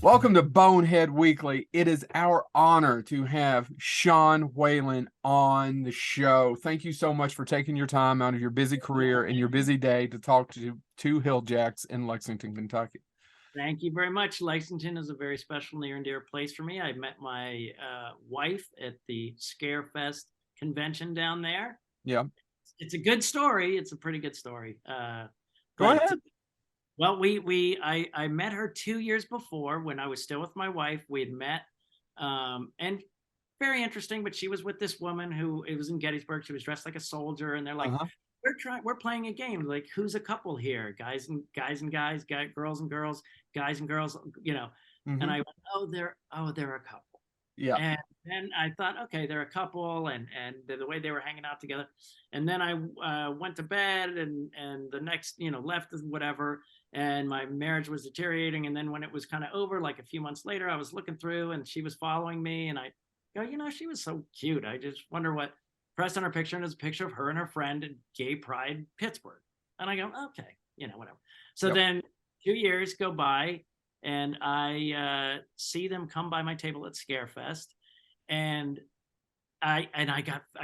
Welcome to Bonehead Weekly. It is our honor to have Sean Whalen on the show. Thank you so much for taking your time out of your busy career and your busy day to talk to two Hilljacks in Lexington, Kentucky. Thank you very much. Lexington is a very special, near and dear place for me. I met my wife at the Scarefest convention down there. Yeah. It's a good story. It's a pretty good story. Go ahead. Well, I met her 2 years before when I was still with my wife. We had met, and very interesting. But she was with this woman who it was in Gettysburg. She was dressed like a soldier, and they're like, we're playing a game. Like, who's a couple here? Guys and guys, girls and girls, guys and girls. And I went, they're a couple. Yeah. And then I thought, okay, they're a couple, and the way they were hanging out together. And then I went to bed, and the next, left whatever. And my marriage was deteriorating. And then when it was kind of over, like a few months later, I was looking through, and she was following me, and I go, she was so cute. I just wonder what. Pressed on her picture, and there's a picture of her and her friend at Gay Pride Pittsburgh. And I go, okay, whatever. So then 2 years go by, and I see them come by my table at Scarefest, and I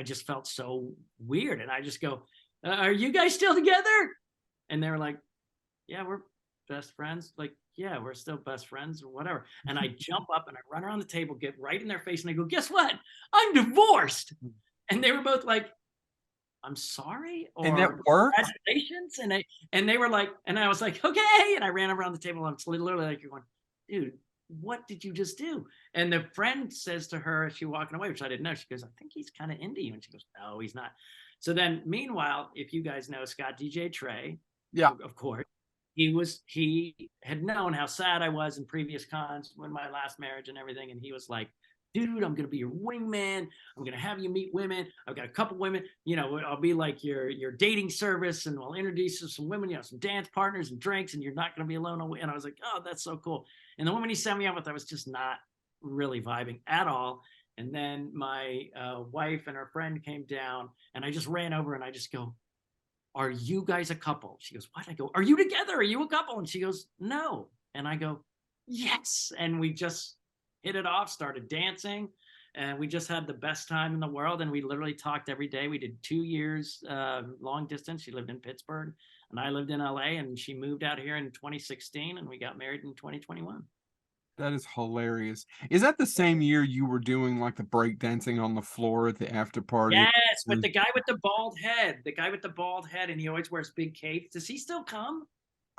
just felt so weird, and I just go, "Are you guys still together?" And they were like, "Yeah, we're best friends." Like, "Yeah, we're still best friends," or whatever. And I jump up and I run around the table, get right in their face, and I go, "Guess what? I'm divorced." And they were both like, "I'm sorry," or And that worked? "Congratulations." And they were like, and I was like, "Okay." And I ran around the table. I'm literally like, "You're going, dude, what did you just do?" And the friend says to her as she's walking away, which I didn't know, she goes, "I think he's kind of into you." And she goes, "No, he's not." So then, meanwhile, if you guys know Scott DJ Trey, Yeah. of course, he had known how sad I was in previous cons when my last marriage and everything, and he was like, "Dude, I'm gonna be your wingman. I'm gonna have you meet women. I've got a couple women. I'll be like your dating service, and I'll introduce you to some women. Some dance partners and drinks, and you're not gonna be alone." And I was like, "Oh, that's so cool." And the woman he set me up with, I was just not really vibing at all. And then my wife and her friend came down, and I just ran over and I just go, "Are you guys a couple?" She goes, "What?" I go, "Are you together? Are you a couple?" And she goes, "No." And I go, "Yes." And we just hit it off, started dancing, and we just had the best time in the world. And we literally talked every day. We did 2 years long distance. She lived in Pittsburgh and I lived in LA, and she moved out here in 2016, and we got married in 2021. That is hilarious. Is that the same year you were doing like the break dancing on the floor at the after party? Yes, with the guy with the bald head, and he always wears big capes. Does he still come?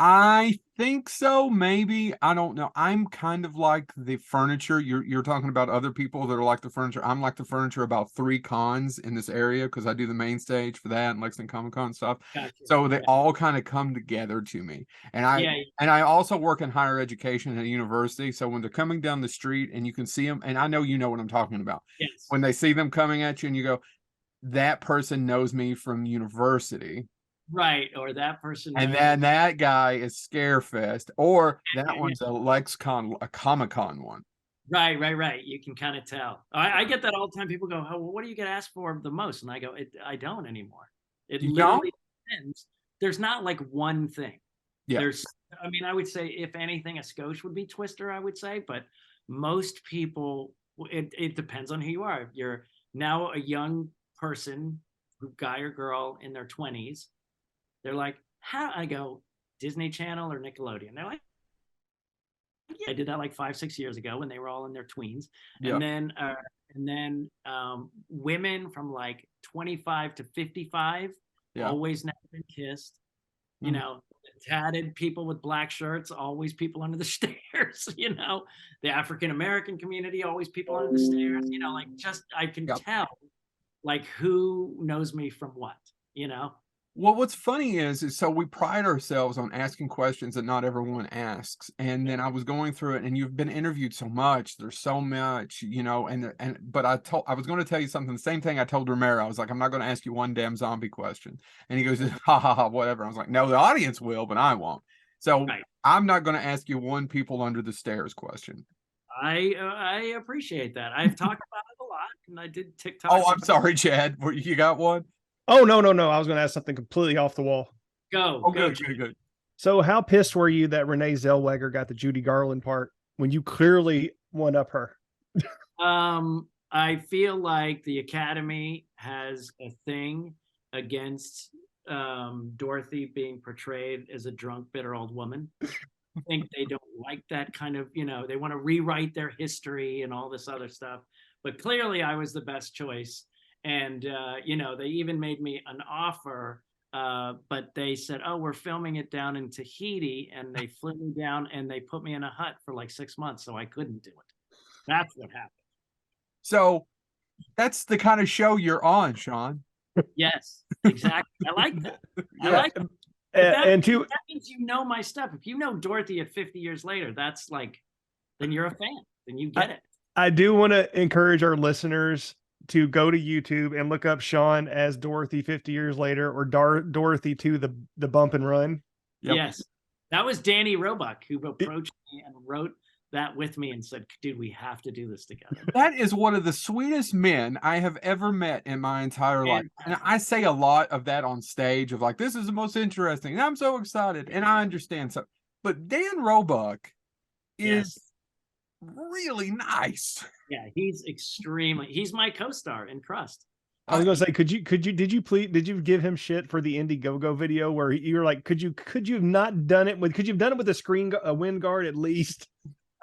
I think so, maybe. I don't know. I'm kind of like the furniture. You're talking about other people that are like the furniture. I'm like the furniture about 3 cons in this area because I do the main stage for that and Lexington Comic Con stuff. Gotcha. So they Yeah. all kind of come together to me. And Yeah. I also work in higher education at a university. So when they're coming down the street and you can see them, and I know you know what I'm talking about. Yes. When they see them coming at you and you go, that person knows me from university. Right, or that person And knows. then that guy is Scarefest, or that one's a Lexicon, a Comic Con one. Right. You can kind of tell. I get that all the time. People go, "Oh, well, what do you get asked for the most?" And I go, I don't anymore. It You don't? literally depends. There's not like one thing. Yeah. I would say, if anything, a skosh would be Twister, I would say, but most people, it depends on who you are. If you're now a young person, guy or girl in their 20s, they're like, "How?" I go, "Disney Channel or Nickelodeon." They're like, "Yeah." I did that like 5, 6 years ago when they were all in their tweens. Yeah. And then women from like 25 to 55, Yeah. always never been kissed. Mhm. Tatted people with black shirts, always people under the stairs. The African American community, always people under the stairs. Like, just I can Yep. tell like who knows me from what. Well, what's funny is so we pride ourselves on asking questions that not everyone asks. And then I was going through it, and you've been interviewed so much. There's so much, but I was going to tell you something. The same thing I told Romero. I was like, I'm not going to ask you one damn zombie question. And he goes, ha ha ha, whatever. I was like, no, the audience will, but I won't. So Right. I'm not going to ask you one people under the stairs question. I appreciate that. I've talked about it a lot, and I did TikTok. Oh, I'm sorry, Chad. You got one? Oh, no. I was going to ask something completely off the wall. Go. Oh, good. So how pissed were you that Renee Zellweger got the Judy Garland part? when you clearly one up her? I feel like the Academy has a thing against Dorothy being portrayed as a drunk, bitter old woman. I think they don't like that kind of, they want to rewrite their history and all this other stuff. But clearly, I was the best choice. And, they even made me an offer, but they said, oh, we're filming it down in Tahiti. And they flew me down and they put me in a hut for like 6 months. So I couldn't do it. That's what happened. So that's the kind of show you're on, Sean. Yes, exactly. I like that. I Yeah. like that. And two, That means you know my stuff. If you know Dorothy at 50 years later, that's like, then you're a fan. Then you get it. I do want to encourage our listeners to go to YouTube and look up Sean as Dorothy 50 years later, or Dorothy 2, the bump and run. Yep. Yes. That was Danny Roebuck who approached me and wrote that with me and said, dude, we have to do this together. That is one of the sweetest men I have ever met in my entire life. And I say a lot of that on stage of like, this is the most interesting. And I'm so excited. And I understand. So, but Dan Roebuck is really nice. Yeah, he's my co-star in CRUST. I was gonna say, did you give him shit for the Indiegogo video where you were like, could you have not done it with, could you have done it with a wind guard at least?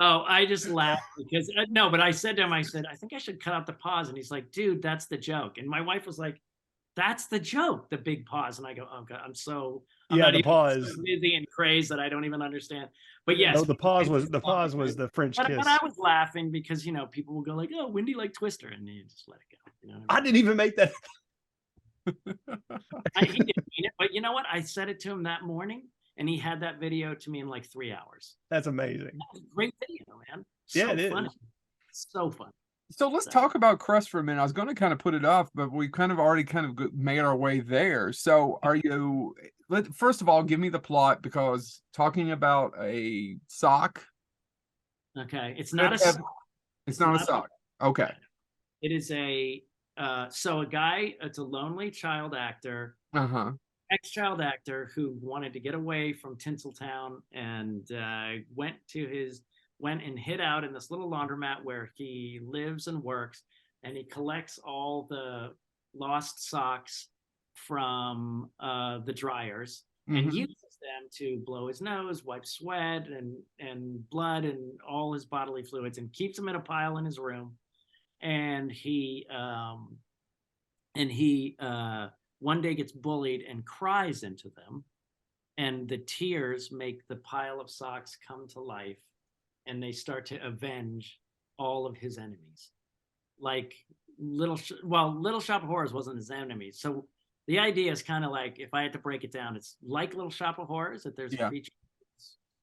Oh, I just laughed because no, but I said to him, I said, I think I should cut out the pause. And he's like, dude, that's the joke. And my wife was like, that's the joke, the big pause. And I go, oh God, I'm Yeah, not the even pause. so busy and crazy that I don't even understand. But yes, No, the pause was the French kiss. But I was laughing because people will go like, oh, Wendy like Twister, and you just let it go. You know what I didn't even make that. He didn't mean it, but you know what? I said it to him that morning, and he had that video to me in like 3 hours. That's amazing. That was a great video, man. Yeah, it funny. is. So fun. So let's talk about CRUST for a minute. I was going to kind of put it off, but we kind of already made our way there. So first of all, give me the plot, because talking about a sock. Okay. It's not a sock. It's not a sock. Okay. It is a guy, it's a lonely child actor, ex-child actor who wanted to get away from Tinseltown and went and hid out in this little laundromat where he lives and works, and he collects all the lost socks from the dryers and uses them to blow his nose, wipe sweat and blood and all his bodily fluids, and keeps them in a pile in his room. And he one day gets bullied and cries into them, and the tears make the pile of socks come to life, and they start to avenge all of his enemies. Like Little Shop of Horrors wasn't his enemy. So the idea is kind of like, if I had to break it down, it's like Little Shop of Horrors, that there's a creature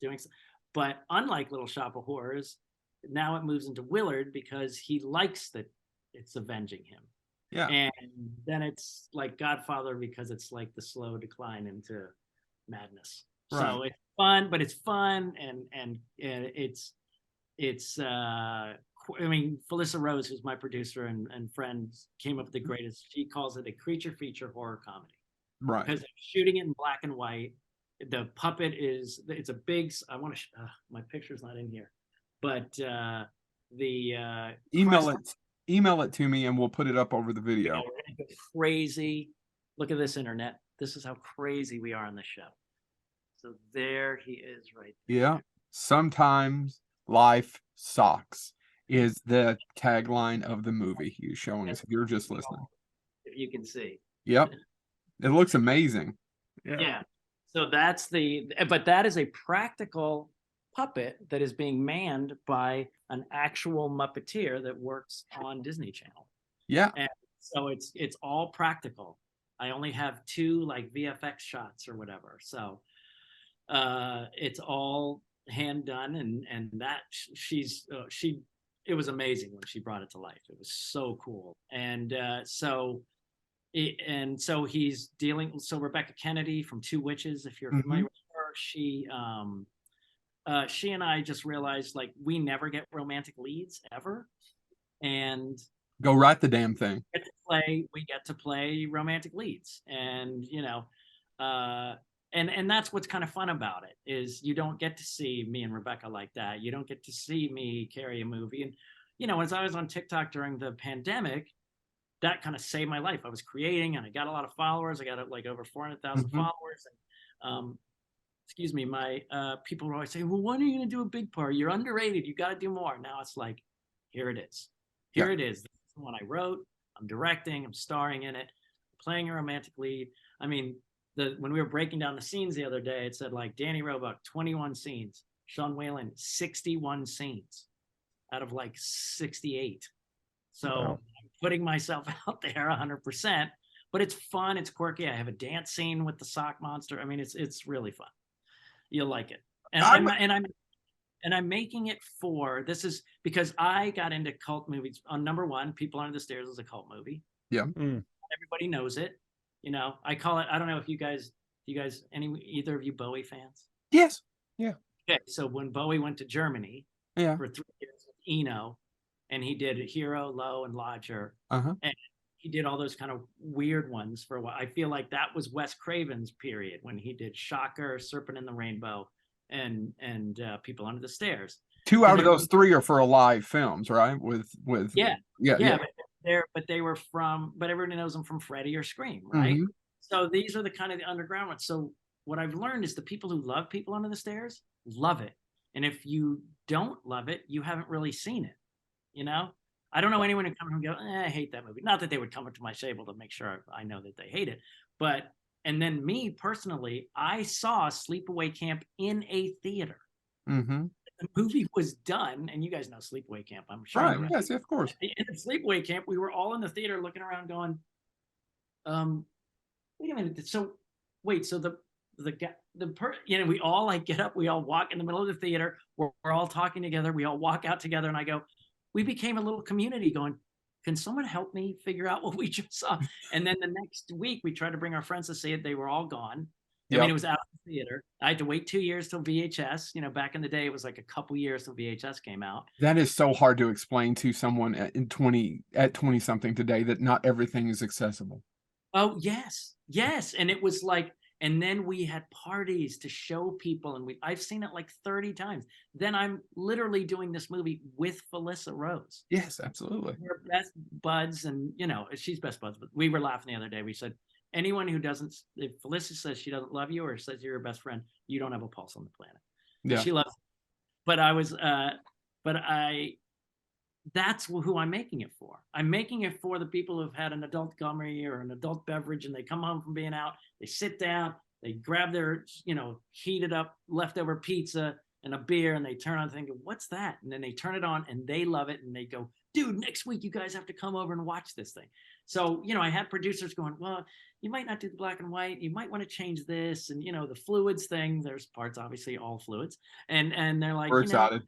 doing something. But unlike Little Shop of Horrors, now it moves into Willard because he likes that it's avenging him. Yeah. And then it's like Godfather because it's like the slow decline into madness. Right. So it's fun, but it's fun and it's I mean, Felissa Rose, who's my producer and friend, came up with the greatest. She calls it a creature feature horror comedy. Right. Because they're shooting it in black and white. The puppet it's a big, my picture's not in here, but email it to me and we'll put it up over the video. We're gonna go crazy. Look at this, internet. This is how crazy we are on the show. So there he is right there. Yeah. Sometimes life sucks is the tagline of the movie he's showing us. If you're just listening. If you can see. Yep. It looks amazing. Yeah. So but that is a practical puppet that is being manned by an actual Muppeteer that works on Disney Channel. Yeah. And so it's all practical. I only have 2 like VFX shots or whatever. So it's all hand done, and that it was amazing when she brought it to life. It was so cool. And so he's dealing. So Rebecca Kennedy from Two Witches, if you're familiar with her, she and I just realized, like, we never get romantic leads ever, and go write the damn thing. We get to play romantic leads, and and that's what's kind of fun about it, is you don't get to see me and Rebecca like that. You don't get to see me carry a movie. And, you know, as I was on TikTok during the pandemic, that kind of saved my life. I was creating and I got a lot of followers. I got like over 400,000 Mhm. followers. And, excuse me, my people were always saying, well, when are you going to do a big part? You're underrated. You got to do more. Now it's like, here it is. Yeah. Here it is. This is the one I wrote. I'm directing. I'm starring in it, playing a romantic lead. I mean, when we were breaking down the scenes the other day, it said like Danny Roebuck, 21 scenes. Sean Whalen, 61 scenes out of like 68. So Wow. I'm putting myself out there 100%, but it's fun. It's quirky. I have a dance scene with the sock monster. I mean, it's really fun. You'll like it. And I'm making it for, this is because I got into cult movies. On number one, People Under the Stairs is a cult movie. Yeah. Everybody knows it. You know, I call it, I don't know if you guys, either of you Bowie fans? Yes. Yeah. Okay, so when Bowie went to Germany Yeah. for 3 years with Eno, and he did Hero, Low, and Lodger, Uh-huh. and he did all those kind of weird ones for a while. I feel like that was Wes Craven's period when he did Shocker, Serpent in the Rainbow, and People Under the Stairs. Two out of those three are for alive films, right? With yeah. yeah. But they were from, but everybody knows them from Freddy or Scream, right? Mhm. So these are the kind of the underground ones. So what I've learned is the people who love People Under the Stairs love it, and if you don't love it, you haven't really seen it. You know, I don't know anyone who come and go, I hate that movie. Not that they would come up to my table to make sure I know that they hate it, but and then me personally, I saw Sleepaway Camp in a theater. Mm-hmm. The movie was done, and you guys know Sleepaway Camp, I'm sure. Right. Yes, of course. In Sleepaway Camp, we were all in the theater looking around, going, wait a minute. So, wait. So you know, we all like get up, we all walk in the middle of the theater. We're all talking together. We all walk out together, and I go, we became a little community going, can someone help me figure out what we just saw? And then the next week, we tried to bring our friends to see it. They were all gone. I mean, it was out of the theater. I had to wait 2 years till VHS. You know, back in the day, it was like a couple years till VHS came out. That is so hard to explain to someone at 20 something today, that not everything is accessible. Oh, yes. Yes. And it was like, and then we had parties to show people, and I've seen it like 30 times. Then I'm literally doing this movie with Felissa Rose. Yes, absolutely. We're best buds, and you know, she's best buds. But we were laughing the other day. We said, anyone who doesn't, if Felissa says she doesn't love you or says you're her best friend, you don't have a pulse on the planet. Yeah. She loves. That's who I'm making it for. I'm making it for the people who've had an adult gummy or an adult beverage, and they come home from being out, they sit down, they grab their, you know, heated up leftover pizza and a beer, and they turn on thinking, what's that? And then they turn it on and they love it, and they go, dude, next week you guys have to come over and watch this thing. So, you know, I had producers going, well, you might not do the black and white, you might want to change this, and you know, the fluids thing, there's parts, obviously all fluids, and they're like, We're you know, excited.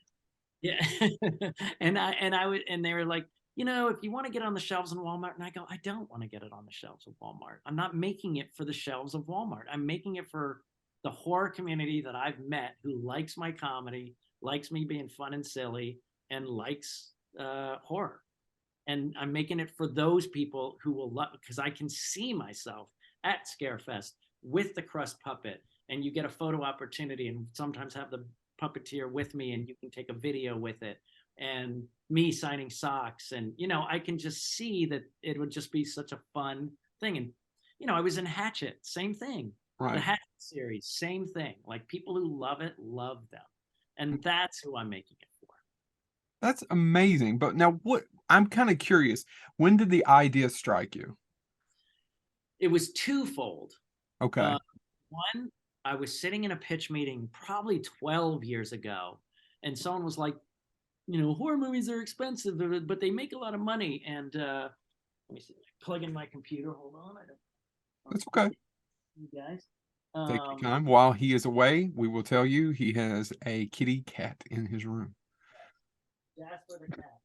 yeah. and they were like, you know, if you want to get on the shelves in Walmart, and I go, I don't want to get it on the shelves of Walmart. I'm not making it for the shelves of Walmart. I'm making it for the horror community that I've met, who likes my comedy, likes me being fun and silly, and likes horror. And I'm making it for those people who will love, because I can see myself at Scarefest with the CRUST puppet, and you get a photo opportunity, and sometimes have the puppeteer with me, and you can take a video with it, and me signing socks, and you know, I can just see that it would just be such a fun thing. And you know, I was in Hatchet, same thing. Right. The Hatchet series, same thing. Like, people who love it love them, and that's who I'm making it for. That's amazing. But now, what I'm kind of curious, when did the idea strike you? It was twofold. Okay. One, I was sitting in a pitch meeting probably 12 years ago, and someone was like, you know, horror movies are expensive, but they make a lot of money. And let me see, plug in my computer. Hold on. That's okay. You guys. Take your time. While he is away, we will tell you he has a kitty cat in his room. Jasper the cat.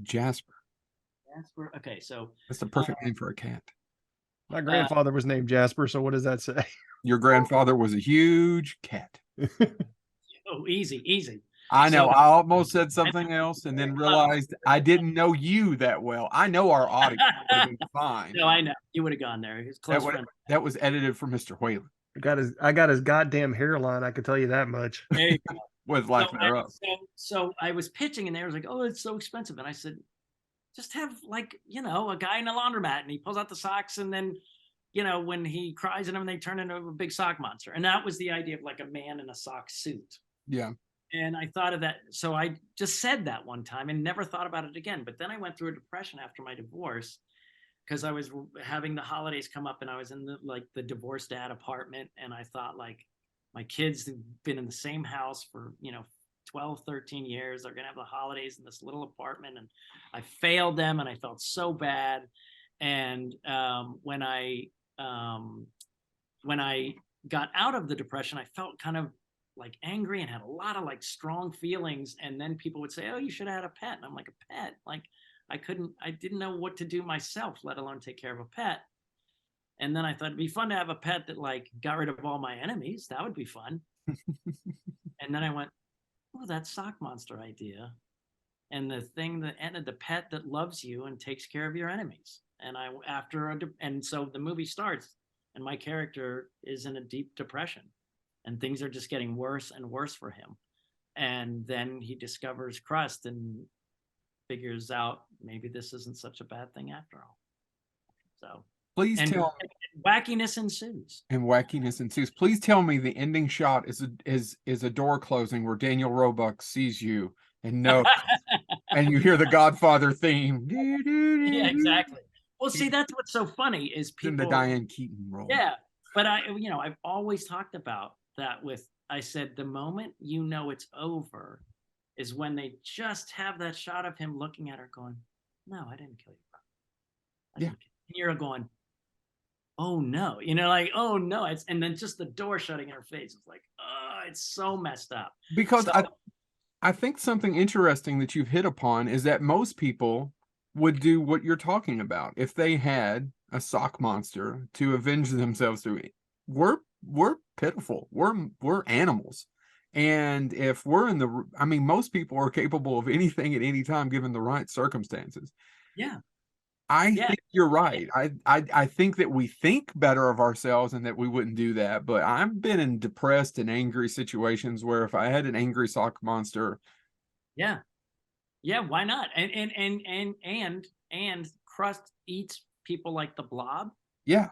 Jasper. Jasper. Okay, so that's the perfect name for a cat. My grandfather was named Jasper, so what does that say? Your grandfather was a huge cat. Oh, easy. I know. I almost said something else and then realized I didn't know you that well. I know our audience would have been fine. No, I know. You would have gone there. His close friend. That was edited for Mr. Whalen. I got his goddamn hairline. I can tell you that much. There you go. With So lack thereof. so I was pitching, and they was like, "Oh, it's so expensive." And I said, "Just have like, a guy in a laundromat, and he pulls out the socks, and then, when he cries in them, they turn into a big sock monster." And that was the idea of like a man in a sock suit. Yeah. And I thought of that. So I just said that one time and never thought about it again. But then I went through a depression after my divorce because I was having the holidays come up, and I was in the divorced dad apartment, and I thought, like, my kids have been in the same house for 12, 13 years. They're gonna have the holidays in this little apartment, and I failed them, and I felt so bad. And when I got out of the depression, I felt kind of like angry and had a lot of like strong feelings. And then people would say, "Oh, you should have had a pet." And I'm like, "A pet? Like, I didn't know what to do myself, let alone take care of a pet." And then I thought it'd be fun to have a pet that like got rid of all my enemies. That would be fun. And then I went, "Oh, that sock monster idea." And the thing that ended, the pet that loves you and takes care of your enemies. And and so the movie starts, and my character is in a deep depression, and things are just getting worse and worse for him. And then he discovers CRUST and figures out maybe this isn't such a bad thing after all. So, Please and tell wackiness ensues. and wackiness ensues. Please tell me the ending shot is a door closing where Daniel Roebuck sees you and knows, and you hear the Godfather theme. Yeah, exactly. Well, see, that's what's so funny is In the people. Diane Keaton role. Yeah, but I've always talked about that with. I said the moment it's over is when they just have that shot of him looking at her, going, "No, I didn't kill you, bro. I didn't kill you." And you're going, "Oh no," like, "Oh no," and then just the door shutting in her face. It's like, oh, it's so messed up. Because So, I think something interesting that you've hit upon is that most people would do what you're talking about if they had a sock monster to avenge themselves through. We're pitiful. We're animals. And if we're I mean, most people are capable of anything at any time given the right circumstances. yeah, I yeah. think you're right. I think that we think better of ourselves and that we wouldn't do that. But I've been in depressed and angry situations where if I had an angry sock monster, Yeah. Yeah, why not? And CRUST eats people like the Blob. yeah,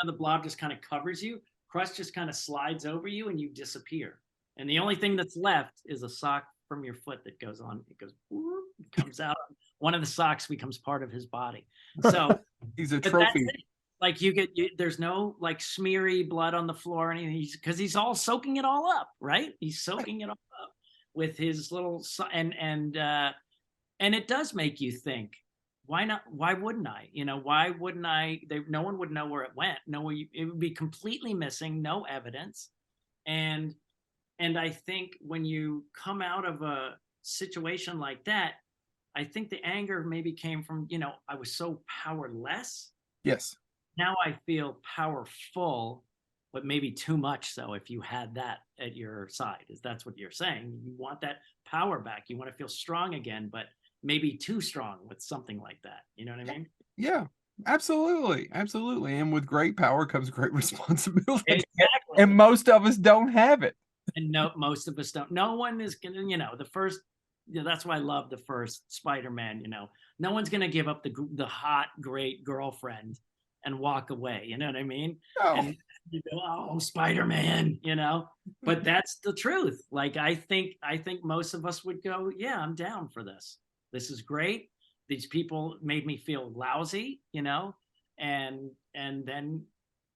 The Blob just kind of covers you. CRUST just kind of slides over you, and you disappear. And the only thing that's left is a sock from your foot that goes on. It goes, whoop, it comes out. One of the socks becomes part of his body. So he's a but that's trophy. it. Like there's no like smeary blood on the floor or anything. Because he's all soaking it all up, right? He's soaking it all up with his little and it does make you think, why not? Why wouldn't I? Why wouldn't I? No one would know where it went. It would be completely missing, no evidence. And I think when you come out of a situation like that, I think the anger maybe came from, I was so powerless. Yes. Now I feel powerful, but maybe too much so if you had that at your side. Is that's what you're saying? You want that power back. You want to feel strong again, but maybe too strong with something like that. You know what I mean? Yeah. Absolutely. Absolutely. And with great power comes great responsibility. Exactly. And most of us don't have it. And no, most of us don't. No one is gonna, the first. That's why I love the first Spider-Man. No one's gonna give up the hot, great girlfriend and walk away. You know what I mean? No. And oh, Spider-Man. But that's the truth. Like I think most of us would go, yeah, I'm down for this. This is great. These people made me feel lousy. And then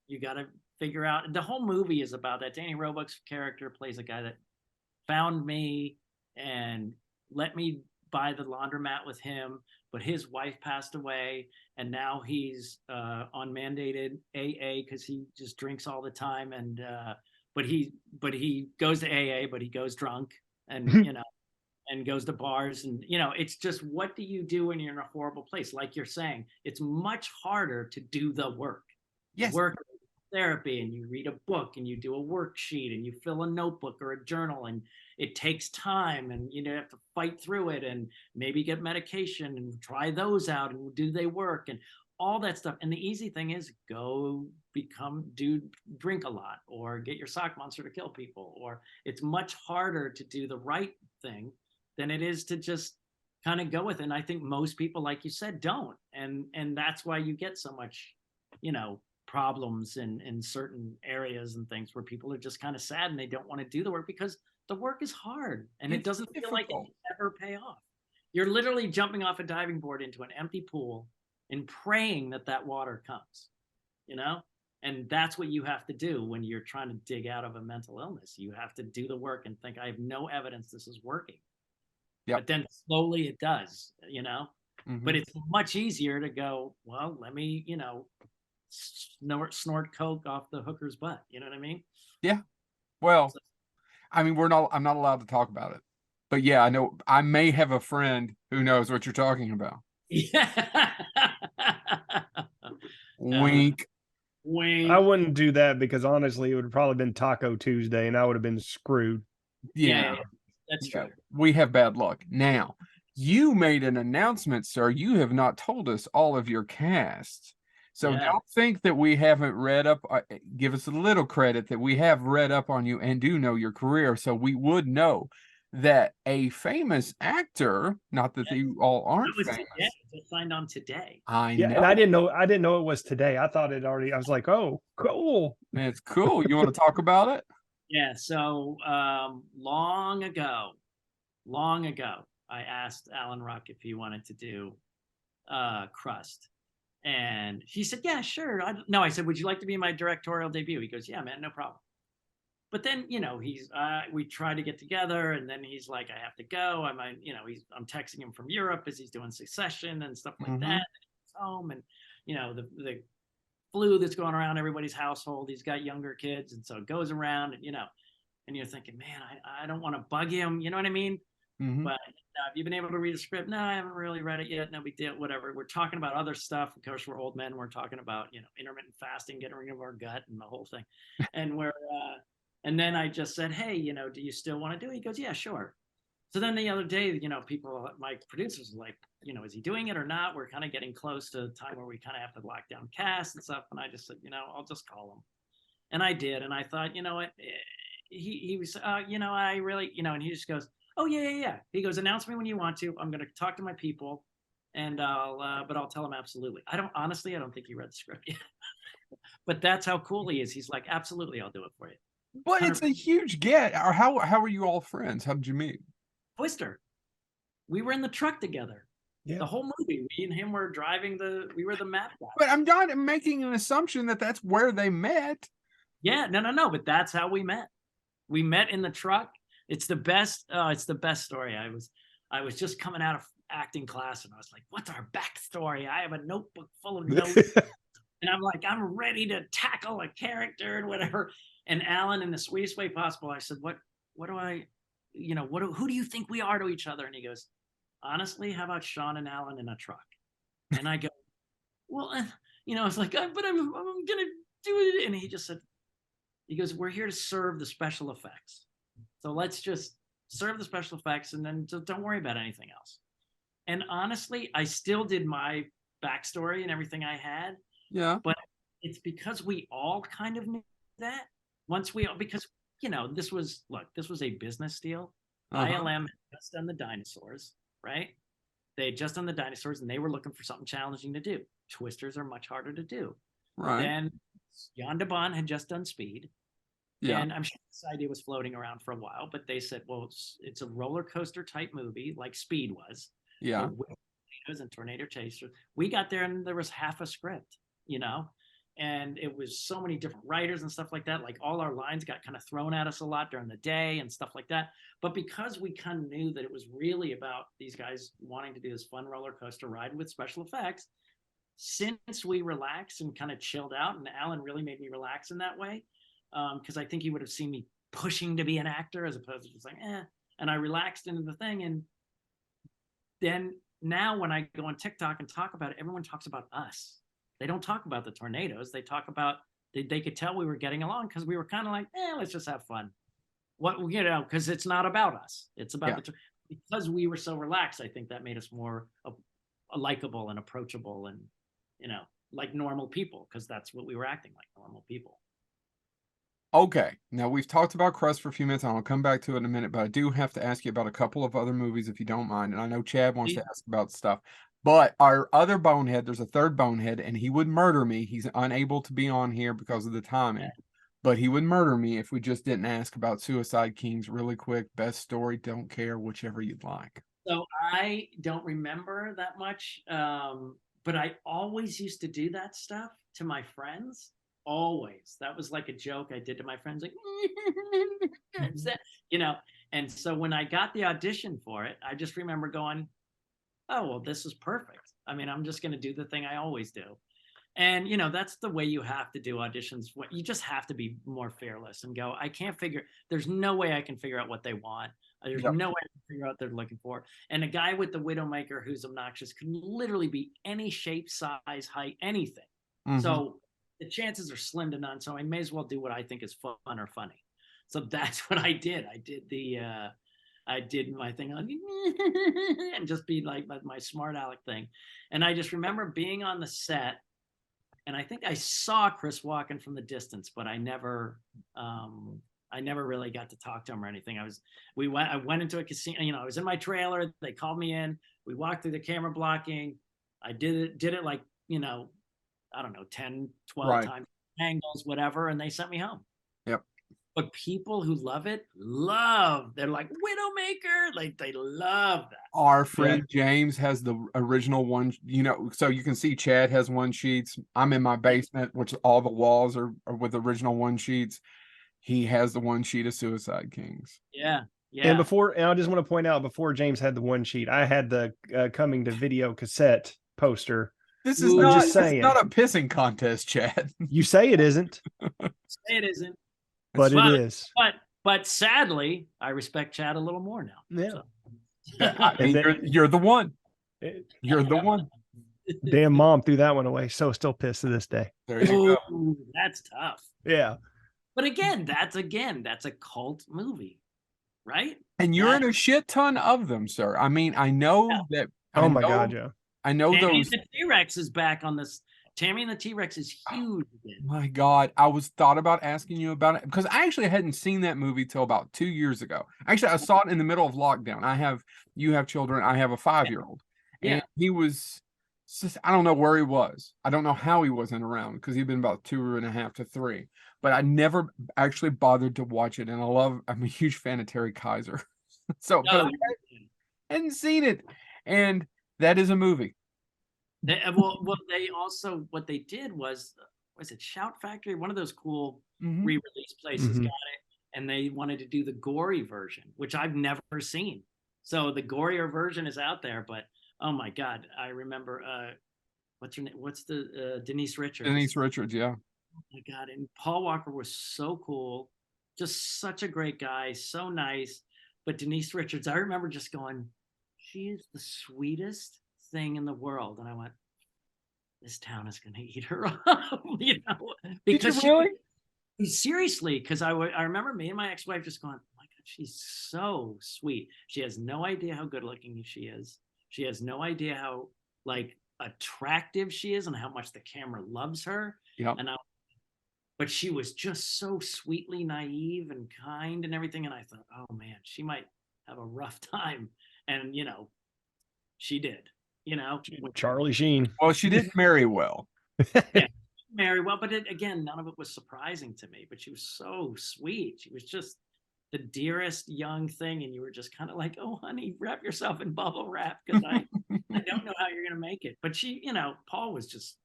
you got to figure out, the whole movie is about that. Danny Roebuck's character plays a guy that found me and let me buy the laundromat with him, but his wife passed away, and now he's on mandated AA because he just drinks all the time. And but he goes to AA, but he goes drunk, and and goes to bars, and it's just, what do you do when you're in a horrible place? Like you're saying, it's much harder to do the work. Yes. Work therapy, and you read a book, and you do a worksheet, and you fill a notebook or a journal, and it takes time, and you have to fight through it, and maybe get medication and try those out, and do they work, and all that stuff. And the easy thing is go drink a lot, or get your sock monster to kill people, or it's much harder to do the right thing than it is to just kind of go with it. And I think most people, like you said, don't. And that's why you get so much, problems in certain areas and things where people are just kind of sad and they don't want to do the work because the work is hard and it It's doesn't feel like it difficult. will ever pay off. You're literally jumping off a diving board into an empty pool and praying that water comes, and that's what you have to do when you're trying to dig out of a mental illness. You have to do the work and think, I have no evidence this is working. Yep. But then slowly it does, Mhm. but it's much easier to go, well, let me, snort coke off the hooker's butt. You know what I mean? Yeah. Well, So, I mean, I'm not allowed to talk about it. But yeah, I know I may have a friend who knows what you're talking about. yeah. Wink. Wink. I wouldn't do that because honestly, it would have probably been Taco Tuesday, and I would have been screwed. Yeah, Yeah. that's Yeah. true. We have bad luck. Now, you made an announcement, sir. You have not told us all of your cast. So Yeah. don't think that we haven't read up. Give us a little credit that we have read up on you and do know your career. So we would know that a famous actor, not that you all aren't That was famous. today. Just signed on today. I Yeah, know. and I didn't know it was today. I thought it already. I was like, oh, cool. It's cool. You want to talk about it? Yeah. So long ago, I asked Alan Ruck if he wanted to do CRUST. And he said, yeah, sure. No, I said, would you like to be my directorial debut? He goes, yeah, man, no problem. But then, we tried to get together, and then he's like, I have to go. I'm texting him from Europe as he's doing Succession and stuff like that. He's home, and the flu that's going around everybody's household. He's got younger kids, and so it goes around, and and you're thinking, man, I don't want to bug him. You know what I mean? But have you been able to read the script? No, I haven't really read it yet. No big deal. Whatever. We're talking about other stuff. Of course, we're old men. We're talking about intermittent fasting, getting rid of our gut, and the whole thing. And and then I just said, hey, do you still want to do it? He goes, yeah, sure. So then the other day, people, my producers were like, is he doing it or not? We're kind of getting close to the time where we kind of have to lock down cast and stuff. And I just said, I'll just call him. And I did. And I thought, you know what? He was, I really, and he just goes, oh, yeah. He goes, announce me when you want to. I'm going to talk to my people, and but I'll tell him absolutely. I don't think he read the script yet. But that's how cool he is. He's like, absolutely, I'll do it for you. But it's a huge get. Or how are you all friends? How did you meet? Twister. We were in the truck together. Yeah. The whole movie. Me and him were we were the map guys. But I'm not making an assumption that that's where they met. Yeah, no. But that's how we met. We met in the truck. It's the best. It's the best story. I was just coming out of acting class, and I was like, "What's our backstory?" I have a notebook full of notes, and I'm like, "I'm ready to tackle a character and whatever." And Alan, in the sweetest way possible, I said, "What do I, who do you think we are to each other?" And he goes, "Honestly, how about Sean and Alan in a truck?" And I go, "Well, I was like, but I'm gonna do it." And he just said, he goes, "We're here to serve the special effects. So let's just serve the special effects, and then don't worry about anything else." And honestly, I still did my backstory and everything I had. Yeah. But it's because we all kind of knew that because this was a business deal. ILM had just done the dinosaurs, right? They had just done the dinosaurs, and they were looking for something challenging to do. Twisters are much harder to do. Right. Then Jan de Bont had just done Speed. Yeah. And I'm sure this idea was floating around for a while, but they said, well, it's a roller coaster type movie like Speed was. Yeah. With tornadoes and tornado chasers. We got there and there was half a script, and it was so many different writers and stuff like that. Like all our lines got kind of thrown at us a lot during the day and stuff like that. But because we kind of knew that it was really about these guys wanting to do this fun roller coaster ride with special effects, since we relaxed and kind of chilled out, and Alan really made me relax in that way, because I think he would have seen me pushing to be an actor as opposed to just like, and I relaxed into the thing. And then now when I go on TikTok and talk about it, everyone talks about us. They don't talk about the tornadoes. They talk about, they could tell we were getting along because we were kind of like, let's just have fun. Because it's not about us. It's about because we were so relaxed. I think that made us more likable and approachable. And you know, like normal people, because that's what we were acting like, normal people. Okay, now we've talked about Crust for a few minutes. I'll come back to it in a minute, but I do have to ask you about a couple of other movies if you don't mind. And I know Chad wants to ask about stuff, but our other bonehead, there's a third bonehead, and he would murder me. He's unable to be on here because of the timing, but he would murder me if we just didn't ask about Suicide Kings really quick. Best story, don't care, whichever you'd like. So I don't remember that much, but I always used to do that stuff to my friends. Always. That was like a joke I did to my friends, like, you know. And so when I got the audition for it, I just remember going, oh, well, this is perfect. I mean, I'm just going to do the thing I always do. And, you know, that's the way you have to do auditions. You just have to be more fearless and go, there's no way I can figure out what they want. There's no way I can figure out what they're looking for. And a guy with the Widowmaker who's obnoxious can literally be any shape, size, height, anything. So the chances are slim to none. So I may as well do what I think is fun or funny. So that's what I did. I did my thing on and just be like my smart aleck thing. And I just remember being on the set, and I think I saw Chris walking from the distance, but I never really got to talk to him or anything. I went into a casino, you know, I was in my trailer. They called me in. We walked through the camera blocking. I did it like, you know, I don't know, 10, 12 times, angles, whatever. And they sent me home. Yep. But people who love it, they're like, Widowmaker. Like, they love that. Our friend James has the original one, you know, so you can see Chad has one sheets. I'm in my basement, which all the walls are with original one sheets. He has the one sheet of Suicide Kings. Yeah. And I just want to point out, before James had the one sheet, I had the coming to video cassette poster. This is not a pissing contest, Chad. You say it isn't. Say it isn't. But it is. But sadly, I respect Chad a little more now. Yeah. So. I mean, you're the one. You're the one. Damn, mom threw that one away. So still pissed to this day. There you go. That's tough. Yeah. But again, that's a cult movie, right? And you're in a shit ton of them, sir. I mean, I know that. Oh my God, yeah. I know Tammy those. The T-Rex is back on this. Tammy and the T-Rex is huge again. My God, I thought about asking you about it because I actually hadn't seen that movie till about 2 years ago. Actually, I saw it in the middle of lockdown. You have children. I have a 5-year-old, and he was. I don't know where he was. I don't know how he wasn't around because he'd been about 2.5 to 3. But I never actually bothered to watch it, and I'm a huge fan of Terry Kaiser, so but I hadn't seen it, and that is a movie. They also, what they did was it Shout Factory? One of those cool re-release places got it, and they wanted to do the gory version, which I've never seen. So the gorier version is out there, but oh my God, I remember what's her name? What's the Denise Richards? Denise Richards, yeah. Oh my God, and Paul Walker was so cool, just such a great guy, so nice. But Denise Richards, I remember just going, she is the sweetest thing in the world, and I went, this town is going to eat her up, you know, because seriously, because I remember me and my ex-wife just going, oh my God, she's so sweet. She has no idea how good looking she is. She has no idea how like attractive she is and how much the camera loves her. Yep. But she was just so sweetly naive and kind and everything. And I thought, oh man, she might have a rough time. And, you know, she did, you know. Charlie Sheen. Well, she didn't marry well. Yeah, marry well. But again, none of it was surprising to me. But she was so sweet. She was just the dearest young thing. And you were just kind of like, oh, honey, wrap yourself in bubble wrap because I don't know how you're going to make it. But she, you know, Paul was just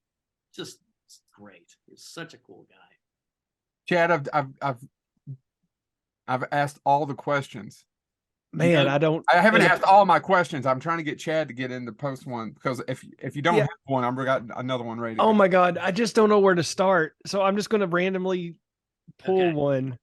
great. He was such a cool guy. Chad, I've asked all the questions. Man, I haven't asked all my questions. I'm trying to get Chad to get into post one because if you don't have one, I've got another one ready. Oh my God, I just don't know where to start. So I'm just going to randomly pull one.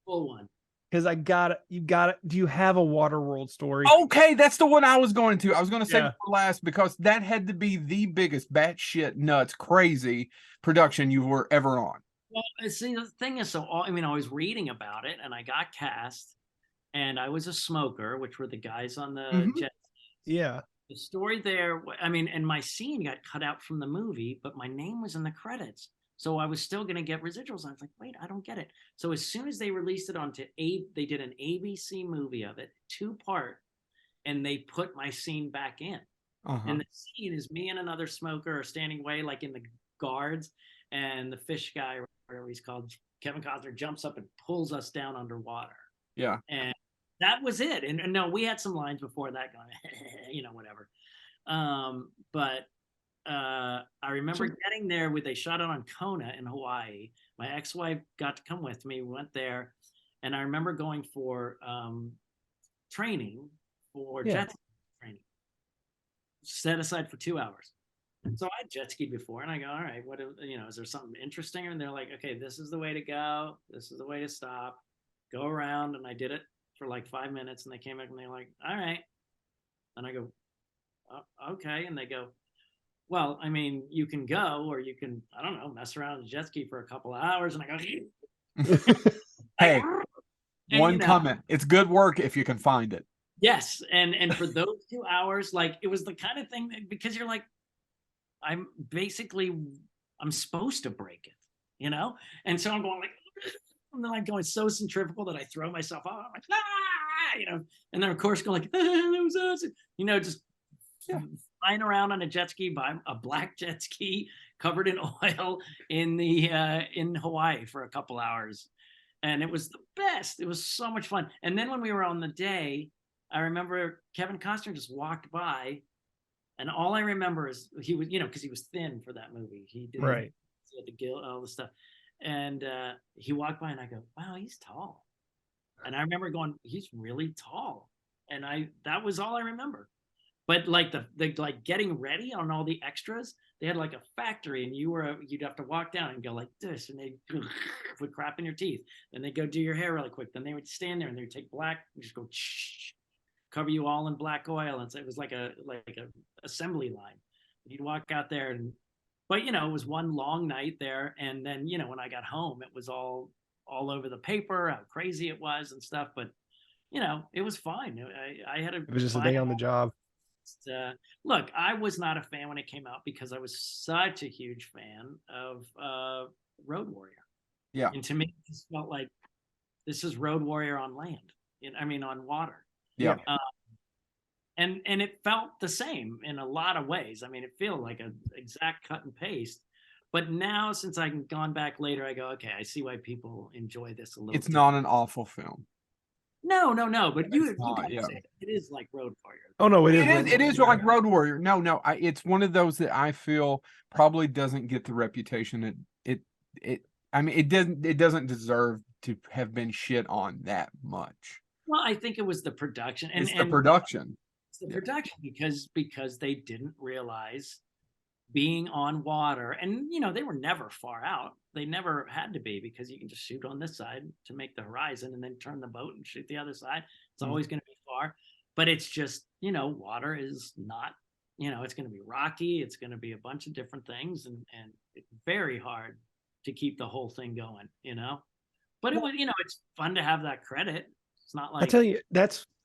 Pull one. Because you got it. Do you have a Waterworld story? Okay, that's the one I was going to. I was going to say for last because that had to be the biggest batshit nuts crazy production you were ever on. Well, see, the thing is, I was reading about it, and I got cast, and I was a smoker, which were the guys on the jet skis. Yeah. The story there, I mean, and my scene got cut out from the movie, but my name was in the credits. So I was still going to get residuals. I was like, wait, I don't get it. So as soon as they released it they did an ABC movie of it, 2-part, and they put my scene back in. Uh-huh. And the scene is me and another smoker are standing away, like in the guards, and the fish guy, or whatever he's called, Kevin Costner, jumps up and pulls us down underwater. Yeah. And that was it. And no, we had some lines before that going, whatever. But I remember getting there they shot it on Kona in Hawaii. My ex-wife got to come with me. We went there, and I remember going for training for jet ski training, set aside for 2 hours. So I jet skied before, and I go, all right, what is there something interesting? And they're like, okay, this is the way to go. This is the way to stop. Go around. And I did it for like 5 minutes, and they came back and they're like, all right. And I go, oh, okay. And they go, well, I mean, you can go, or you can, I don't know, mess around with jet ski for a couple of hours. And I go, Hey, one you know, comment. It's good work if you can find it. yes. And for those 2 hours, like, it was the kind of thing that, because you're like, I'm supposed to break it, And so I'm going like, and then I'm going so centrifugal that I throw myself off. I'm like, and then of course going like, that was awesome. Just flying around on a jet ski, by a black jet ski covered in oil in Hawaii for a couple hours. And it was the best. It was so much fun. And then when we were on the day, I remember Kevin Costner just walked by. And all I remember is he was, because he was thin for that movie. He did Right. He had the guilt, all the stuff. And he walked by, and I go, wow, he's tall. And I remember going, he's really tall. And that was all I remember. But like the like getting ready on all the extras, they had like a factory, and you'd have to walk down and go like this, and they would crap in your teeth. Then they go do your hair really quick. Then they would stand there and they would take black and just go cover you all in black oil. And so it was like a assembly line. You'd walk out there, but it was one long night there. And then when I got home, it was all over the paper how crazy it was and stuff. But it was fine. I had It was just a day on the job. Look, I was not a fan when it came out because I was such a huge fan of Road Warrior. Yeah. And to me, it just felt like this is Road Warrior on land. On water. Yeah. And it felt the same in a lot of ways. I mean, it felt like an exact cut and paste. But now, since I've gone back later, I go, okay, I see why people enjoy this a little. It's not an awful film. No. But you yeah. say it is like Road Warrior. Oh no, it is. It is like Road Warrior. No, it's one of those that I feel probably doesn't get the reputation it doesn't deserve to have been shit on that much. Well, I think it was the production. It's the production. It's the production because they didn't realize being on water, and they were never far out. They never had to be, because you can just shoot on this side to make the horizon and then turn the boat and shoot the other side. It's always going to be far, but it's just, water is not, it's going to be rocky. It's going to be a bunch of different things, and it's very hard to keep the whole thing going, but it was, it's fun to have that credit. It's not like, I tell you,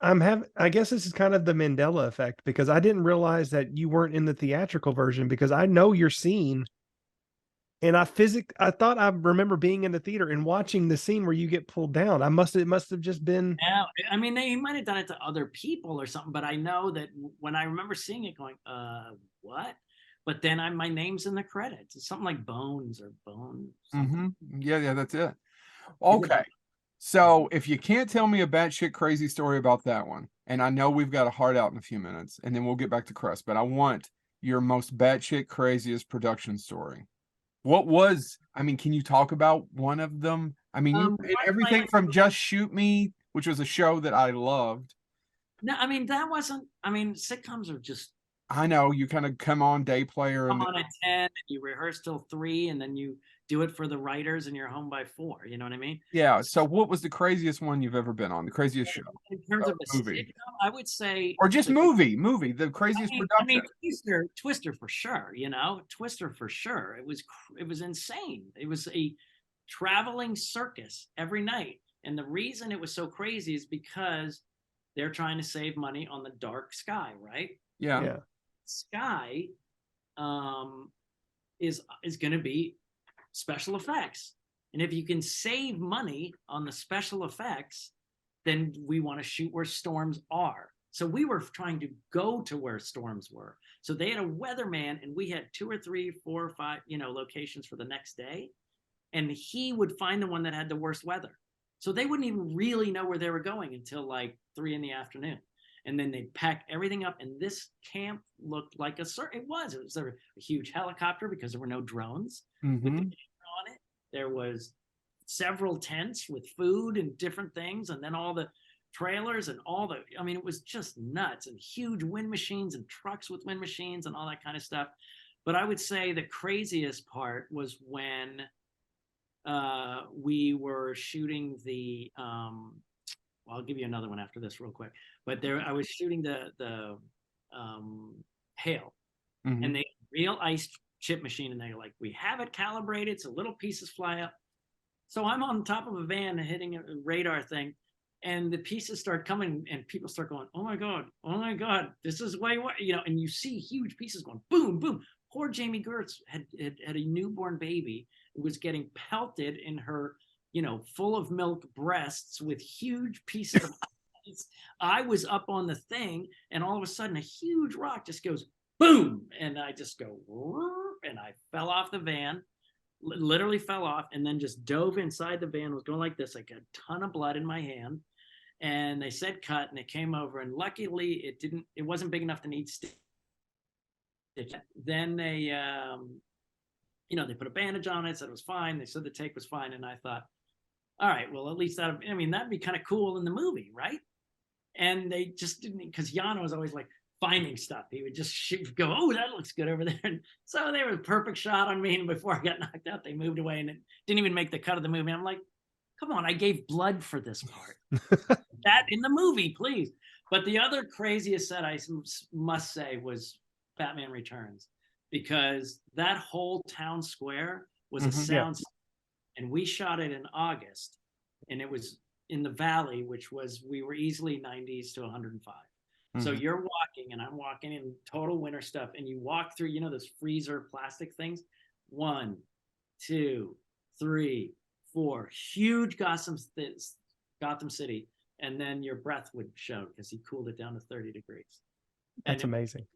I guess this is kind of the Mandela effect, because I didn't realize that you weren't in the theatrical version, because I know your scene, and I thought I remember being in the theater and watching the scene where you get pulled down. It must have just been. Yeah, I mean, they might have done it to other people or something, but I know that when I remember seeing it going, what? But then my name's in the credits. It's something like Bones or Bone. Mm-hmm. Yeah, that's it. Okay. So if you can't tell me a batshit crazy story about that one, and I know we've got a hard out in a few minutes, and then we'll get back to CRUST, but I want your most batshit craziest production story. Can you talk about one of them? I mean, everything from Just Shoot Me, which was a show that I loved. No, I mean, sitcoms are just. I know, you kind of come on day player. Come on at 10, and you rehearse till 3, and then you do it for the writers, and you're home by 4. You know what I mean? Yeah. So what was the craziest one you've ever been on? The craziest show? In terms of a movie, sitcom, I would say. Or just movie, the craziest production. Twister for sure, Twister for sure. It was insane. It was a traveling circus every night. And the reason it was so crazy is because they're trying to save money on the dark sky, right? Yeah. Yeah. Sky is going to be special effects. And if you can save money on the special effects, then we want to shoot where storms are. So we were trying to go to where storms were. So they had a weatherman, and we had 2 or 3, 4 or 5, locations for the next day. And he would find the one that had the worst weather. So they wouldn't even really know where they were going until like 3 in the afternoon. And then they'd pack everything up. And this camp looked like it was a huge helicopter because there were no drones with the camera on it. There was several tents with food and different things. And then all the trailers and it was just nuts, and huge wind machines and trucks with wind machines and all that kind of stuff. But I would say the craziest part was when we were shooting the I'll give you another one after this real quick. But I was shooting the hail, and they real ice chip machine, and they're like, we have it calibrated so little pieces fly up. So I'm on top of a van hitting a radar thing, and the pieces start coming, and people start going, oh my god, this is way what, and you see huge pieces going boom, boom. Poor Jamie Gertz had a newborn baby who was getting pelted in her, full of milk breasts with huge pieces of ice. I was up on the thing, and all of a sudden a huge rock just goes boom, and I just go, and I fell off the van, literally fell off, and then just dove inside the van, was going like this, like a ton of blood in my hand. And they said cut, and it came over, and luckily it wasn't big enough to need stitch. Then they they put a bandage on it, said it was fine. They said the take was fine, and I thought, all right, well, at least that'd be kind of cool in the movie, right? And they just didn't, because Yano was always like finding stuff. He would just go, oh, that looks good over there. And so they were a perfect shot on me, and before I got knocked out, they moved away, and it didn't even make the cut of the movie. I'm like, come on, I gave blood for this part. That in the movie, please. But the other craziest set I must say was Batman Returns, because that whole town square was a sound, and we shot it in August, and it was in the valley, which was, we were easily 90s to 105. So you're walking, and I'm walking in total winter stuff, and you walk through, those freezer plastic things, 1, 2, 3, 4, huge Gotham City, and then your breath would show because he cooled it down to 30 degrees. That's amazing.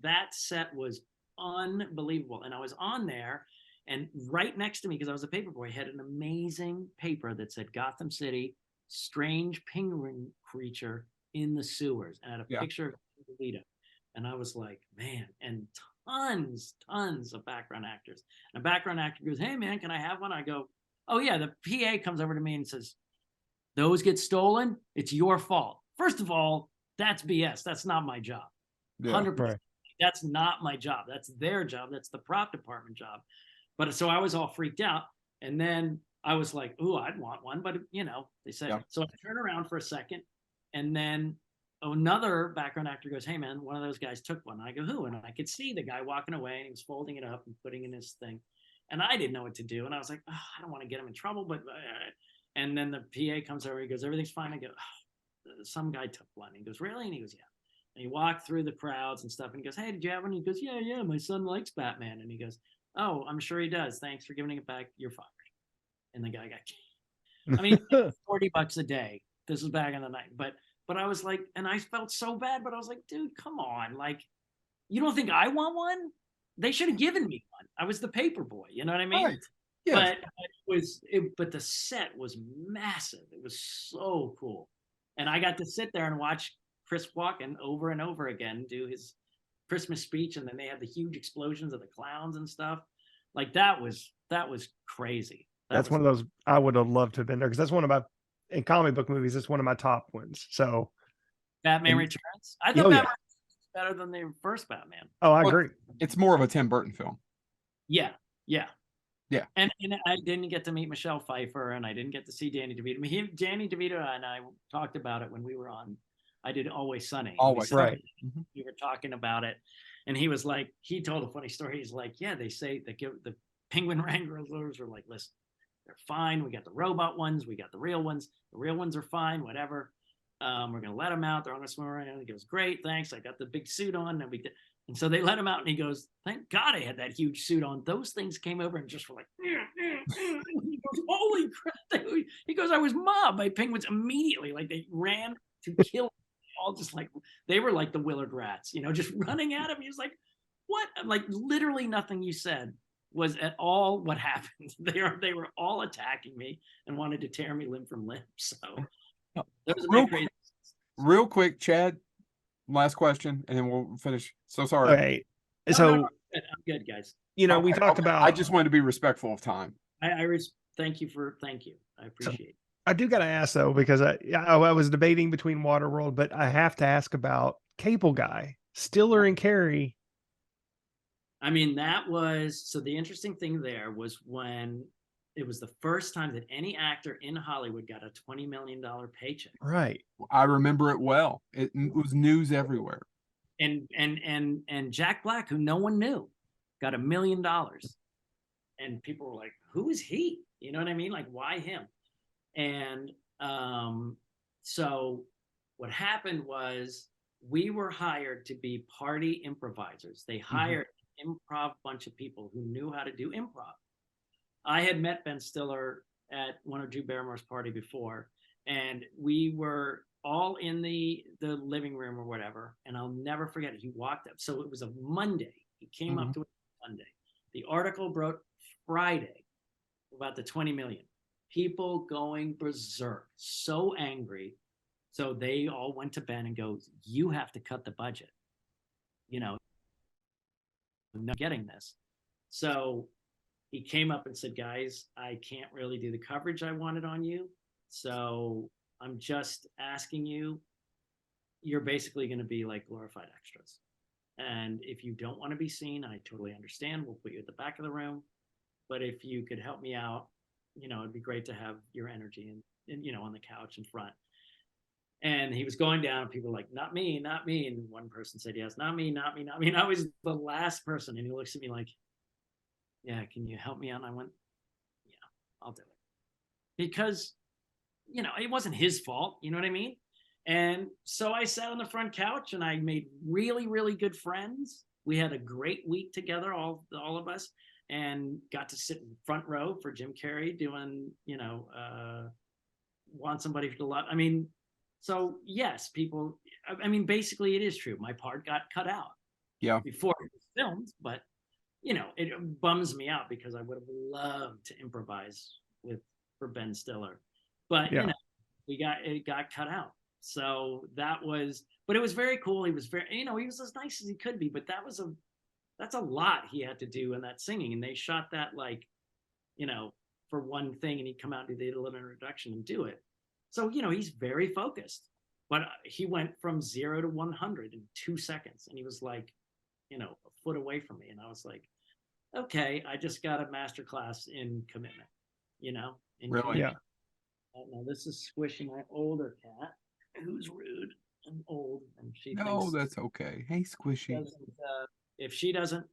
That set was unbelievable. And I was on there, and right next to me, because I was a paper boy, had an amazing paper that said Gotham City, strange penguin creature in the sewers, and had a picture of Lita. And I was like, man, and tons of background actors. And a background actor goes, hey man, can I have one? I go, oh yeah. The PA comes over to me and says, those get stolen, it's your fault. First of all, that's BS. That's not my job. 100%. Right. That's not my job. That's their job. That's the prop department job. But so I was all freaked out. And then I was like, ooh, I'd want one. But, they said, so I turned around for a second. And then another background actor goes, hey, man, one of those guys took one. I go, who? And I could see the guy walking away, and he was folding it up and putting it in his thing. And I didn't know what to do. And I was like, oh, I don't want to get him in trouble. But and then the PA comes over. He goes, everything's fine. I go, oh, some guy took one. He goes, really? And he goes, yeah. And he walked through the crowds and stuff, and he goes, hey, did you have one? He goes, yeah, my son likes Batman. And he goes, oh, I'm sure he does. Thanks for giving it back. You're fired. And the guy got, $40 a day. This was back in the night. But I was like, and I felt so bad, but I was like, dude, come on. Like, you don't think I want one? They should have given me one. I was the paper boy. You know what I mean? Right. Yes. But the set was massive. It was so cool. And I got to sit there and watch Chris Walken over and over again do his Christmas speech, and then they had the huge explosions of the clowns and stuff. Like that was crazy. That's one of those I would have loved to have been there, because that's one of my, in comic book movies, it's one of my top ones. So Batman Returns. I thought Batman was better than the first Batman. Oh, I agree. It's more of a Tim Burton film. Yeah. And I didn't get to meet Michelle Pfeiffer, and I didn't get to see Danny DeVito. Danny DeVito and I talked about it when we were on. I did Always Sunny. Always, right. We were talking about it, and he was like, he told a funny story. He's like, yeah, they say that the Penguin Wranglers are like, listen, they're fine. We got the robot ones. We got the real ones. The real ones are fine, whatever. We're gonna let him out. They're on a swim around. And he goes, great, thanks. I got the big suit on. And so they let him out, and he goes, thank God I had that huge suit on. Those things came over and just were like, he goes, holy crap. He goes, I was mobbed by penguins immediately. Like they ran to kill him. All just like, they were like the Willard rats, just running at him. He was like, what? Like literally nothing you said was at all what happened. They were all attacking me and wanted to tear me limb from limb. So that was a bit crazy. Real quick, Chad, last question, and then we'll finish. So sorry. Okay. So no, I'm good, guys. We talked about. I just wanted to be respectful of time. Thank you. I appreciate it. I do got to ask though, because I was debating between Waterworld, but I have to ask about Cable Guy, Stiller and Carey. I mean, so the interesting thing there was when it was the first time that any actor in Hollywood got a $20 million paycheck. Right. I remember it well. It was news everywhere. And Jack Black, who no one knew, got $1 million. And people were like, who is he? You know what I mean? Like, why him? And so what happened was we were hired to be party improvisers. They hired an improv bunch of people who knew how to do improv. I had met Ben Stiller at one of Drew Barrymore's party before, and we were all in the living room or whatever, and I'll never forget it. He walked up. So it was a Monday. He came up to it Monday. The article broke Friday about the 20 million. People going berserk, so angry. So they all went to Ben and goes, you have to cut the budget. Not getting this. So he came up and said, guys, I can't really do the coverage I wanted on you. So I'm just asking you, you're basically going to be like glorified extras. And if you don't want to be seen, I totally understand. We'll put you at the back of the room. But if you could help me out, it'd be great to have your energy and on the couch in front. And he was going down, and people were like, not me, not me. And one person said, yes, not me, not me, not me. And I was the last person. And he looks at me like, yeah, can you help me out? And I went, yeah, I'll do it. Because, it wasn't his fault. You know what I mean? And so I sat on the front couch, and I made really, really good friends. We had a great week together, all of us, and got to sit in front row for Jim Carrey doing, Want Somebody to Love. I mean, so yes, people, basically it is true. My part got cut out before it was filmed, but it bums me out because I would have loved to improvise for Ben Stiller, but it got cut out. So but it was very cool. He was he was as nice as he could be, but that's a lot he had to do in that singing. And they shot that for one thing, and he'd come out and do the little introduction and do it. So, he's very focused, but he went from 0 to 100 in 2 seconds. And he was like, a foot away from me. And I was like, okay, I just got a master class in commitment, Really? Commitment. Yeah. Now this is Squishy, my older cat, who's rude and old. And she thinks that's okay. Hey, Squishy. If she doesn't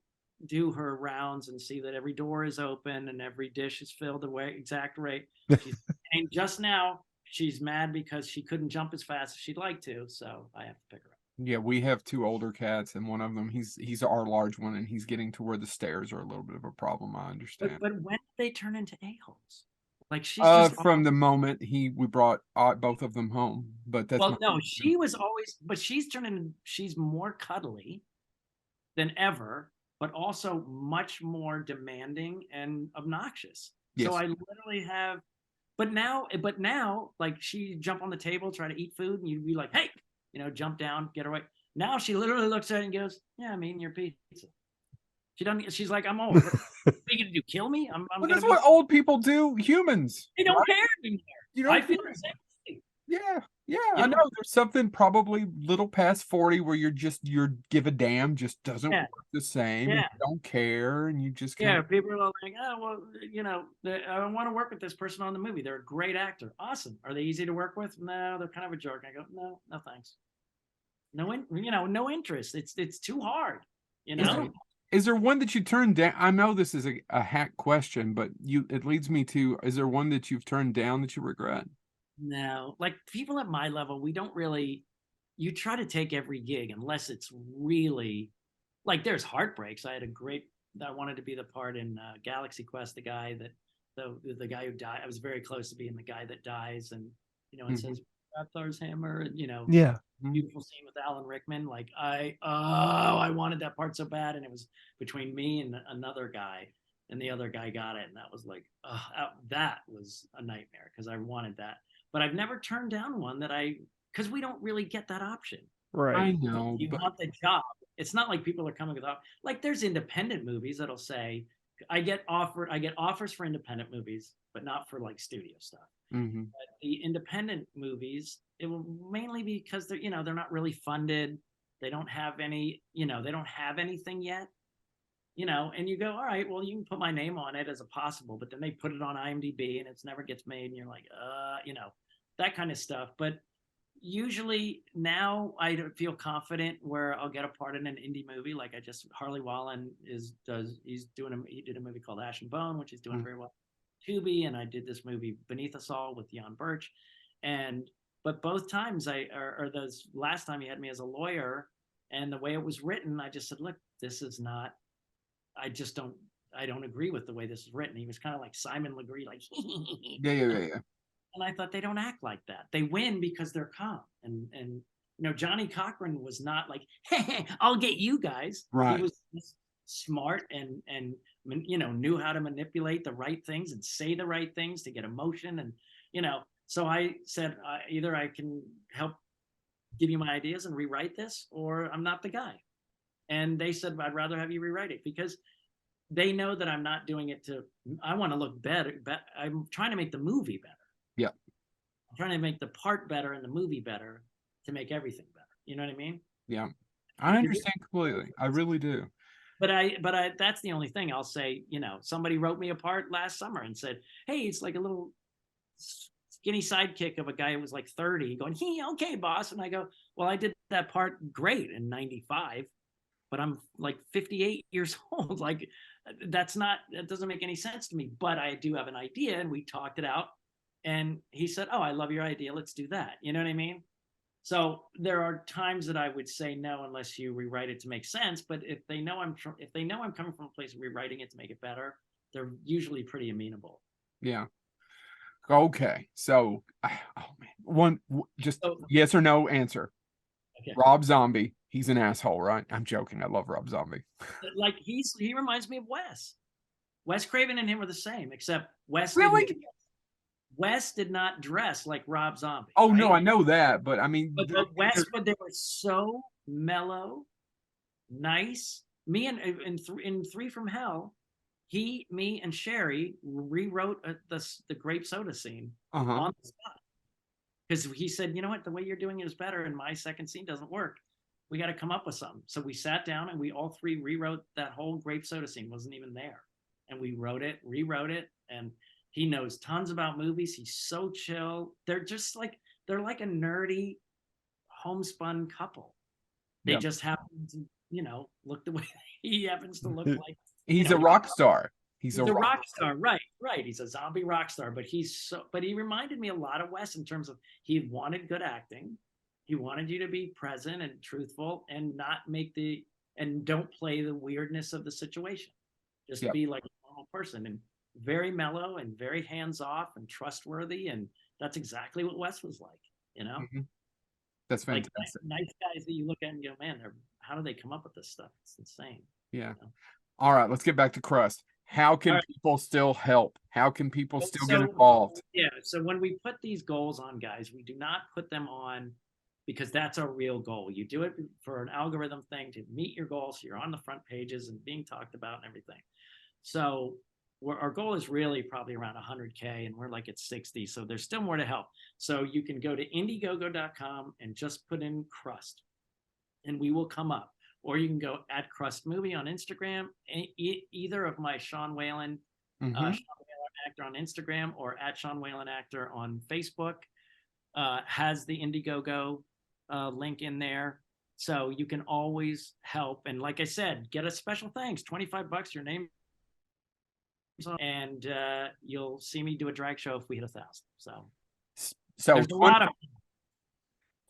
do her rounds and see that every door is open and every dish is filled the exact rate, and just now, she's mad because she couldn't jump as fast as she'd like to, so I have to pick her up. Yeah, we have 2 older cats, and one of them, he's our large one, and he's getting to where the stairs are a little bit of a problem. I understand. But when did they turn into a-holes? Like she's from the moment we brought both of them home. But that's she was always, but she's more cuddly than ever, but also much more demanding and obnoxious. Yes. So I literally have. But now, like she jump on the table, try to eat food, and you'd be like, hey, jump down, get away. Now she literally looks at it and goes, yeah, I'm eating your pizza. She doesn't. She's like, I'm old. What are you gonna do? Kill me? But that's what old people do. Humans. They don't care anymore. I feel the same thing. Yeah. I know there's something probably little past 40 where you're give a damn just doesn't work the same. Yeah. You don't care, and you just people are like, oh well, I want to work with this person on the movie. They're a great actor. Awesome. Are they easy to work with? No, they're kind of a jerk. I go, no thanks. No interest. It's too hard. Is there one that you turned down? I know this is a hack question, but it leads me to: is there one that you've turned down that you regret? No, like people at my level, we don't really. You try to take every gig unless it's really like there's heartbreaks. I had a great. I wanted to be the part in Galaxy Quest, the guy that the guy who died. I was very close to being the guy that dies, and it Mhm, says "Grab Thor's hammer," and Yeah. mhm. beautiful scene with Alan Rickman. Like I wanted that part so bad, and it was between me and another guy, and the other guy got it, and that was like, that was a nightmare because I wanted that, but I've never turned down one because we don't really get that option. Right. I know, You but want the job. It's not like people are coming without like there's independent movies that'll say I get offers for independent movies, but not for like studio stuff. mhm, The independent movies, it will mainly be because they're not really funded. They don't have they don't have anything yet. And you go, all right, well, you can put my name on it as a possible, but then they put it on IMDb and it never gets made, and you're like, that kind of stuff. But usually now I feel confident where I'll get a part in an indie movie. Like Harley Wallen he did a movie called Ash and Bone, which is doing mm, very well. Tubi, and I did this movie Beneath Us All with Jan Birch, and but both times or those last time he had me as a lawyer, and the way it was written, I just said, look, this is not. I don't agree with the way this is written. He was kind of like Simon Legree, like, yeah, yeah, yeah, yeah, and I thought they don't act like that. They win because they're calm. And Johnny Cochran was not like, hey, I'll get you guys. He right, was smart and knew how to manipulate the right things and say the right things to get emotion. And so I said, either I can help give you my ideas and rewrite this, or I'm not the guy. And they said, I'd rather have you rewrite it because they know that I'm not doing it I want to look better. I'm trying to make the movie better. yeah, I'm trying to make the part better and the movie better to make everything better. You know what I mean? yeah. I You can do, understand completely. I really do. but that's the only thing I'll say. Somebody wrote me a part last summer and said, "Hey, it's like a little skinny sidekick of a guy who was like 30, going, hey, okay, boss." And I go, "Well, I did that part great in '95, but I'm like 58 years old. Like, that doesn't make any sense to me. But I do have an idea," and we talked it out. And he said, "Oh, I love your idea. Let's do that." You know what I mean? So there are times that I would say no unless you rewrite it to make sense. But if they know I'm coming from a place of rewriting it to make it better, they're usually pretty amenable. Yeah. Okay. So, oh man, just So yes or no answer. okay, Rob Zombie. He's an asshole, right? I'm joking. I love Rob Zombie. like he reminds me of Wes. Wes Craven and him are the same, except Really? Wes did not dress like Rob Zombie, Oh no, right? I know that, but I mean, But they were so mellow, nice. Me and in Three from Hell, me, and Sherry rewrote the grape soda scene uh-huh. on the spot because he said, "You know what? The way you're doing it is better, and my second scene doesn't work. We got to come up with something." So we sat down and we all three rewrote that whole grape soda scene. Wasn't even there, and we rewrote it, and he knows tons about movies. He's so chill. They're like a nerdy homespun couple. They Yeah. just happen to, look the way he happens to look like. He's a We can rock star. He's a He's a rock rock star, right? Right. He's a zombie rock star, but he reminded me a lot of Wes in terms of he wanted good acting. He wanted you to be present and truthful and not and don't play the weirdness of the situation. Just Yep. be like a normal person and very mellow and very hands off and trustworthy. And that's exactly what Wes was like, Mhm. That's like fantastic. nice guys that you look at and go, man, how do they come up with this stuff? It's insane. Yeah. You know? All right, let's get back to CRUST. How All can right. people still help? How can people still get So involved? yeah, so when we put these goals on guys, we do not put them on because that's our real goal. You do it for an algorithm thing to meet your goals. So you're on the front pages and being talked about and everything. So our goal is really probably around 100K, and we're like at 60. So there's still more to help. So you can go to Indiegogo.com and just put in CRUST, and we will come up. Or you can go at CRUST Movie on Instagram, either of my Sean Whalen, Mm-hmm. Sean Whalen Actor on Instagram, or at Sean Whalen Actor on Facebook. Has the Indiegogo link in there. So you can always help. And like I said, get a special thanks, $25, your name, and you'll see me do a drag show if we hit 1,000. So So There's a lot of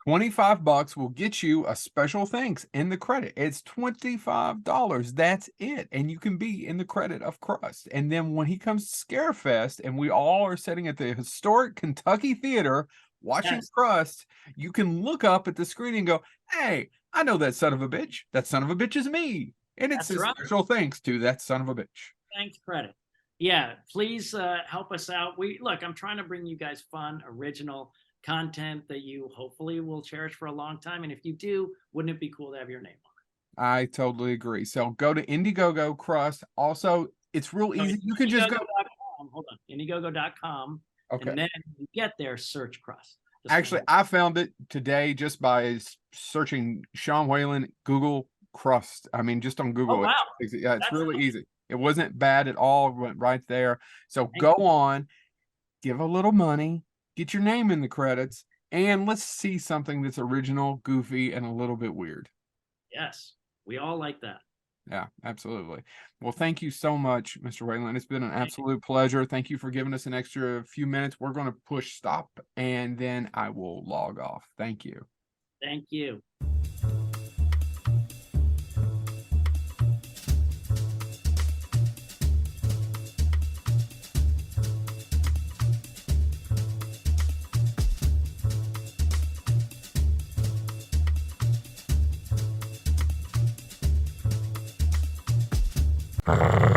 25 bucks will get you a special thanks in the credit. It's $25. That's it. And you can be in the credit of CRUST. And then when he comes to Scarefest and we all are sitting at the historic Kentucky Theater watching Yes. CRUST, you can look up at the screen and go, hey, I know that son of a bitch. That son of a bitch is me. And it's That's a right. special thanks to that son of a bitch. Thanks credit. Yeah, please help us out. I'm trying to bring you guys fun, original content that you hopefully will cherish for a long time. And if you do, wouldn't it be cool to have your name on I totally agree. So go to Indiegogo CRUST. Also, it's real it? So easy. You can just go. Indiegogo.com. Hold on, Indiegogo.com. Okay. And then you get there, search CRUST. Actually, I found it today just by searching Sean Whalen, Google CRUST. I mean, just on Google. Oh, wow. It's That's really awesome. easy. It wasn't bad at all. It went right there. So go on, give a little money, get your name in the credits, and let's see something that's original, goofy, and a little bit weird. Yes, we all like that. Yeah, absolutely. Well, thank you so much, Mr. Whalen. It's been an absolute pleasure. Thank you for giving us an extra few minutes. We're going to push stop, and then I will log off. Thank you. Thank you. Uh-huh.